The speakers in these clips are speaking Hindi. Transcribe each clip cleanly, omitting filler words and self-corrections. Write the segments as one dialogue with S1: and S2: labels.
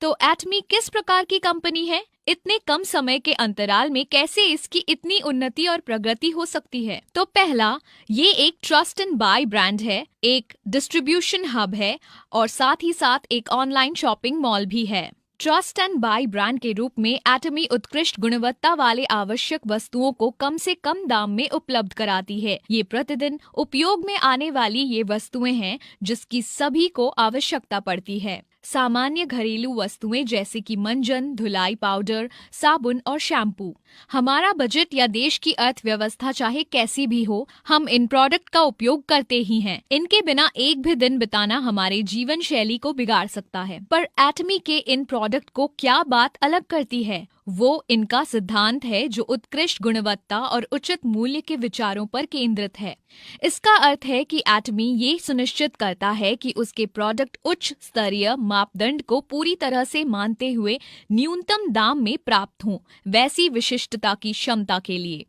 S1: तो एटमी किस प्रकार की कंपनी है? इतने कम समय के अंतराल में कैसे इसकी इतनी उन्नति और प्रगति हो सकती है? तो पहला, ये एक ट्रस्ट एंड बाय ब्रांड है, एक डिस्ट्रीब्यूशन हब है और साथ ही साथ एक ऑनलाइन शॉपिंग मॉल भी है। ट्रस्ट एंड बाय ब्रांड के रूप में एटमी उत्कृष्ट गुणवत्ता वाले आवश्यक वस्तुओं को कम से कम दाम में उपलब्ध कराती है। ये प्रतिदिन उपयोग में आने वाली ये वस्तुएं हैं जिसकी सभी को आवश्यकता पड़ती है। सामान्य घरेलू वस्तुएं जैसे कि मंजन, धुलाई पाउडर, साबुन और शैम्पू। हमारा बजट या देश की अर्थव्यवस्था चाहे कैसी भी हो, हम इन प्रोडक्ट का उपयोग करते ही हैं। इनके बिना एक भी दिन बिताना हमारे जीवन शैली को बिगाड़ सकता है। पर एटमी के इन प्रोडक्ट को क्या बात अलग करती है? वो इनका सिद्धांत है जो उत्कृष्ट गुणवत्ता और उचित मूल्य के विचारों पर केंद्रित है। इसका अर्थ है कि एटमी ये सुनिश्चित करता है कि उसके प्रोडक्ट उच्च स्तरीय मापदंड को पूरी तरह से मानते हुए न्यूनतम दाम में प्राप्त हों, वैसी विशिष्टता की क्षमता के लिए।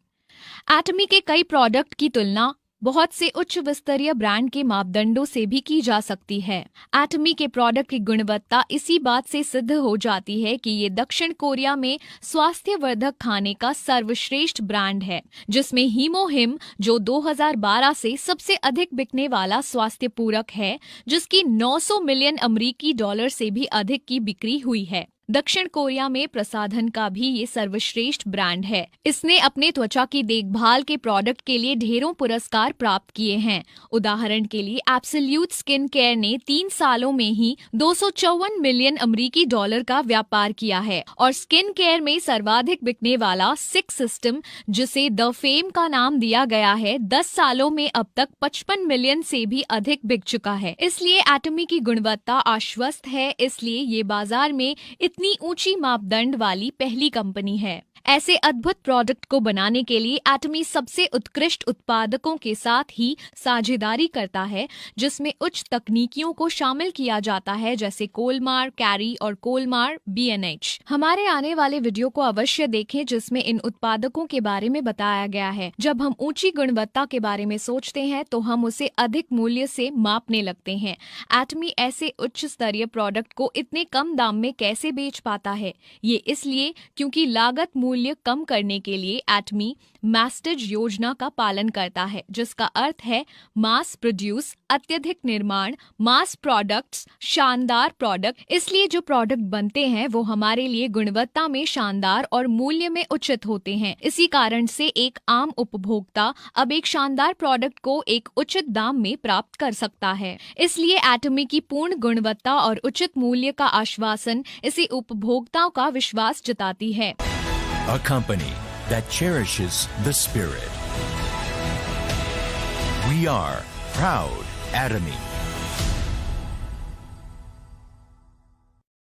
S1: एटमी के कई प्रोडक्ट की तुलना बहुत से उच्च स्तरीय ब्रांड के मापदंडों से भी की जा सकती है। एटमी के प्रोडक्ट की गुणवत्ता इसी बात से सिद्ध हो जाती है कि ये दक्षिण कोरिया में स्वास्थ्यवर्धक खाने का सर्वश्रेष्ठ ब्रांड है, जिसमें हीमोहिम जो 2012 से सबसे अधिक बिकने वाला स्वास्थ्य पूरक है, जिसकी 900 मिलियन अमेरिकी डॉलर से भी अधिक की बिक्री हुई है। दक्षिण कोरिया में प्रसाधन का भी ये सर्वश्रेष्ठ ब्रांड है। इसने अपने त्वचा की देखभाल के प्रोडक्ट के लिए ढेरों पुरस्कार प्राप्त किए हैं। उदाहरण के लिए एब्सोल्यूट स्किन केयर ने 3 सालों में ही 254 मिलियन अमेरिकी डॉलर का व्यापार किया है और स्किन केयर में सर्वाधिक बिकने वाला सिक्स सिस्टम, जिसे द फेम का नाम दिया गया है, 10 सालों में अब तक 55 मिलियन से भी अधिक बिक चुका है। इसलिए एटमी की गुणवत्ता आश्वस्त है, इसलिए ये बाजार में इतनी ऊंची मापदंड वाली पहली कंपनी है। ऐसे अद्भुत प्रोडक्ट को बनाने के लिए एटमी सबसे उत्कृष्ट उत्पादकों के साथ ही साझेदारी करता है, जिसमें उच्च तकनीकियों को शामिल किया जाता है, जैसे कोलमार, कैरी और कोलमार BNH। हमारे आने वाले वीडियो को अवश्य देखें, जिसमें इन उत्पादकों के बारे में बताया गया है। जब हम ऊंची गुणवत्ता के बारे में सोचते हैं तो हम उसे अधिक मूल्य से मापने लगते हैं। एटमी ऐसे उच्च स्तरीय प्रोडक्ट को इतने कम दाम में कैसे बेच पाता है? ये इसलिए क्योंकि लागत मूल्य कम करने के लिए एटमी मैस्टेज योजना का पालन करता है, जिसका अर्थ है मास प्रोड्यूस, अत्यधिक निर्माण, मास प्रोडक्ट्स, शानदार प्रोडक्ट। इसलिए जो प्रोडक्ट बनते हैं वो हमारे लिए गुणवत्ता में शानदार और मूल्य में उचित होते हैं। इसी कारण से एक आम उपभोक्ता अब एक शानदार प्रोडक्ट को एक उचित दाम में प्राप्त कर सकता है। इसलिए एटमी की पूर्ण गुणवत्ता और उचित मूल्य का आश्वासन इसे उपभोक्ताओं का विश्वास जताती है।
S2: A company that cherishes the spirit. We are proud Atomy.